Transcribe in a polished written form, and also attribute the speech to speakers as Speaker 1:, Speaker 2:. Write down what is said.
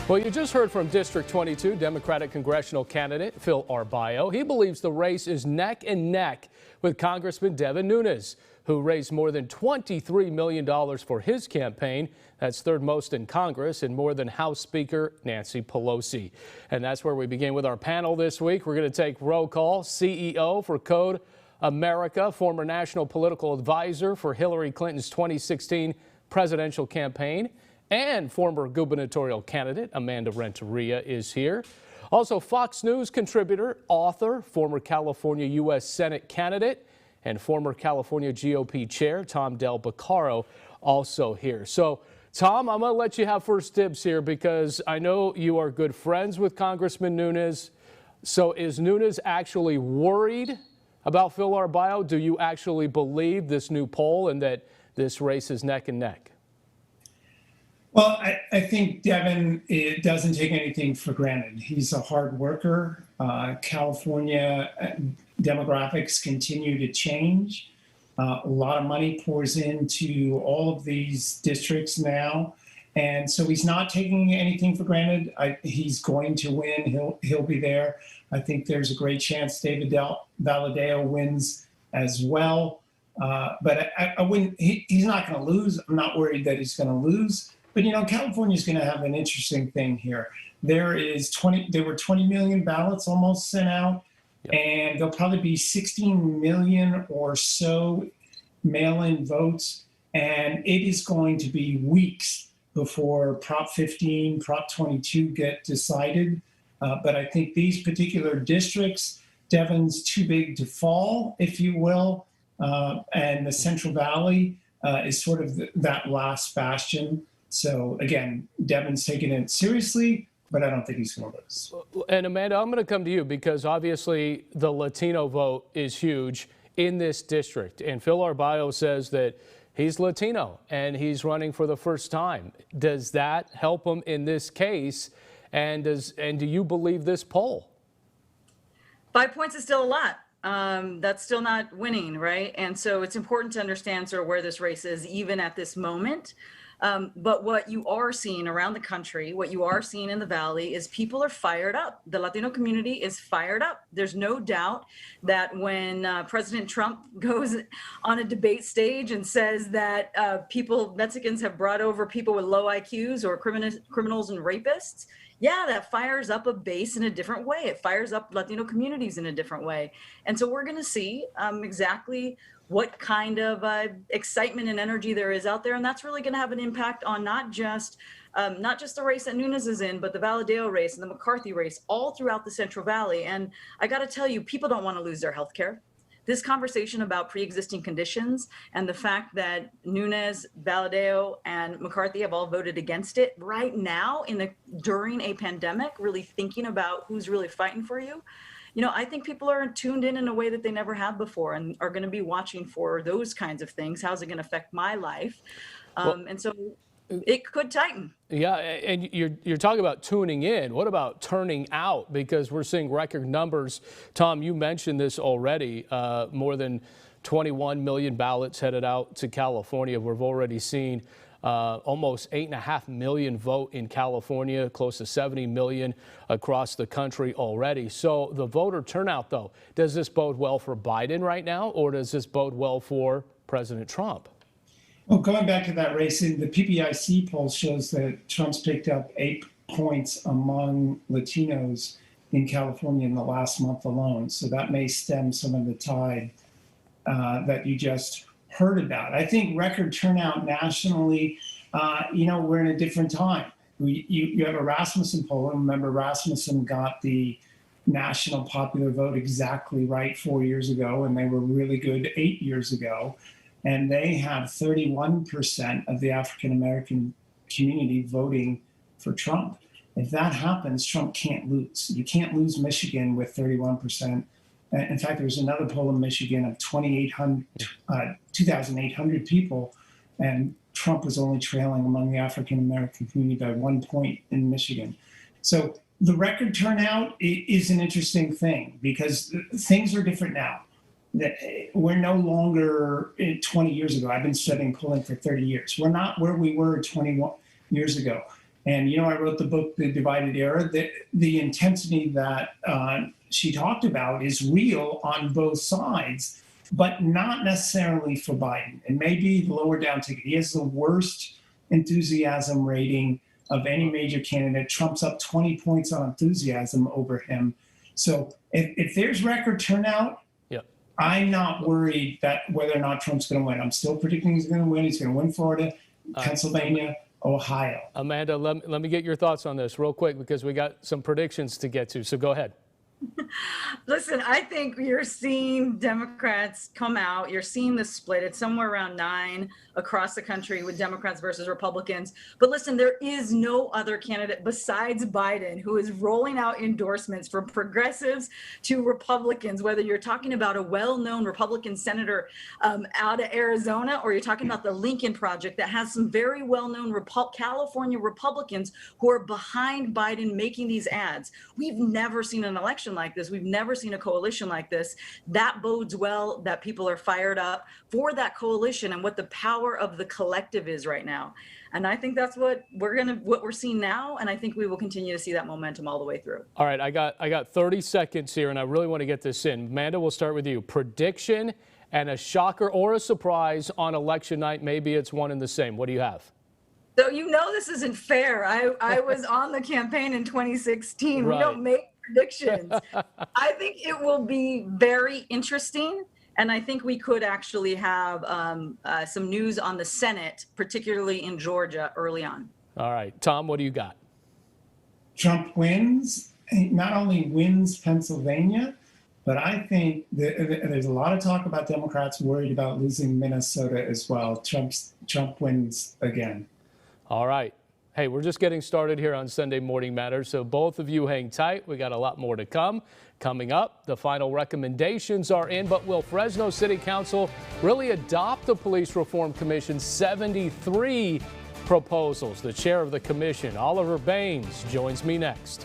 Speaker 1: Well, you just heard from District 22 Democratic congressional candidate Phil Arbaio. He believes the race is neck and neck with Congressman Devin Nunes, who raised more than $23 million for his campaign. That's third most in Congress and more than House Speaker Nancy Pelosi. And that's where we begin with our panel this week. We're going to take roll call. CEO for Code America, former national political advisor for Hillary Clinton's 2016 presidential campaign, and former gubernatorial candidate Amanda Renteria is here. Also, Fox News contributor, author, former California U.S. Senate candidate, and former California GOP chair Tom Del Beccaro also here. So, Tom, I'm going to let you have first dibs here because I know you are good friends with Congressman Nunes. So is Nunes actually worried about Phil Arbaio? Do you actually believe this new poll and that this race is neck and neck?
Speaker 2: Well, I think Devin doesn't take anything for granted. He's a hard worker. California demographics continue to change. A lot of money pours into all of these districts now. And so he's not taking anything for granted. He's going to win. He'll be there. I think there's a great chance David Valadao wins as well. But I wouldn't. He's not going to lose. I'm not worried that he's going to lose. But, you know, California is going to have an interesting thing here. There were 20 million ballots almost sent out, and there'll probably be 16 million or so mail-in votes. And it is going to be weeks before Prop 15, Prop 22 get decided. But I think these particular districts, Devin's too big to fall, if you will. And the Central Valley is sort of that last bastion. So, again, Devin's taking it seriously, but I don't think he's going to lose.
Speaker 1: And, Amanda, I'm going to come to you because, obviously, the Latino vote is huge in this district. And Phil Arbaio says that he's Latino and he's running for the first time. Does that help him in this case? And do you believe this poll?
Speaker 3: 5 points is still a lot. That's still not winning, right? And so it's important to understand sort of where this race is, even at this moment. But what you are seeing around the country, what you are seeing in the Valley is people are fired up. The Latino community is fired up. There's no doubt that when President Trump goes on a debate stage and says that Mexicans have brought over people with low IQs or criminals and rapists, yeah, that fires up a base in a different way. It fires up Latino communities in a different way. And so we're going to see exactly what kind of excitement and energy there is out there. And that's really going to have an impact on not just the race that Nunes is in, but the Valadao race and the McCarthy race all throughout the Central Valley. And I got to tell you, people don't want to lose their health care. This conversation about pre-existing conditions and the fact that Nunes, Valadao, and McCarthy have all voted against it right now during a pandemic, really thinking about who's really fighting for you. You know, I think people are tuned in a way that they never have before and are going to be watching for those kinds of things. How's it going to affect my life? And so it could tighten.
Speaker 1: Yeah, and you're talking about tuning in. What about turning out? Because we're seeing record numbers. Tom, you mentioned this already. More than 21 million ballots headed out to California. We've already seen almost 8.5 million vote in California, close to 70 million across the country already. So the voter turnout, though, does this bode well for Biden right now, or does this bode well for President Trump?
Speaker 2: Well, going back to that race, the PPIC poll shows that Trump's picked up 8 points among Latinos in California in the last month alone. So that may stem some of the tide that you just heard about. I think record turnout nationally, we're in a different time. You have a Rasmussen poll, and remember Rasmussen got the national popular vote exactly right 4 years ago, and they were really good 8 years ago. And they have 31% of the African-American community voting for Trump. If that happens, Trump can't lose. You can't lose Michigan with 31%. In fact, there was another poll in Michigan of 2,800 people, and Trump was only trailing among the African-American community by 1 point in Michigan. So the record turnout is an interesting thing because things are different now. We're no longer 20 years ago. I've been studying polling for 30 years. We're not where we were 21 years ago. And, I wrote the book, The Divided Era. The intensity that she talked about is real on both sides, but not necessarily for Biden. And maybe the lower down ticket. He has the worst enthusiasm rating of any major candidate. Trump's up 20 points on enthusiasm over him. So if there's record turnout, I'm not worried that whether or not Trump's going to win. I'm still predicting he's going to win. He's going to win Florida, Pennsylvania, Ohio.
Speaker 1: Amanda, let me get your thoughts on this real quick because we got some predictions to get to. So go ahead.
Speaker 3: Listen, I think you're seeing Democrats come out. You're seeing the split. It's somewhere around 9 across the country with Democrats versus Republicans. But listen, there is no other candidate besides Biden who is rolling out endorsements from progressives to Republicans, whether you're talking about a well-known Republican senator out of Arizona, or you're talking about the Lincoln Project that has some very well-known California Republicans who are behind Biden making these ads. We've never seen an election like this. We've never seen a coalition like this. That bodes well that people are fired up for that coalition and what the power of the collective is right now. And I think that's what we're seeing now, and I think we will continue to see that momentum all the way through.
Speaker 1: All right, I got 30 seconds here, and I really want to get this in. Amanda, we'll start with you. Prediction and a shocker or a surprise on election night. Maybe it's one and the same. What do you have?
Speaker 3: So this isn't fair. I was on the campaign in 2016.
Speaker 1: Right.
Speaker 3: We don't make predictions. I think it will be very interesting. And I think we could actually have some news on the Senate, particularly in Georgia, early on.
Speaker 1: All right. Tom, what do you got?
Speaker 2: Trump wins. He not only wins Pennsylvania, but I think there's a lot of talk about Democrats worried about losing Minnesota as well. Trump wins again.
Speaker 1: All right. Hey, we're just getting started here on Sunday Morning Matters, so both of you hang tight. We got a lot more to come. Coming up, the final recommendations are in, but will Fresno City Council really adopt the Police Reform Commission's 73 proposals? The chair of the commission, Oliver Baines, joins me next.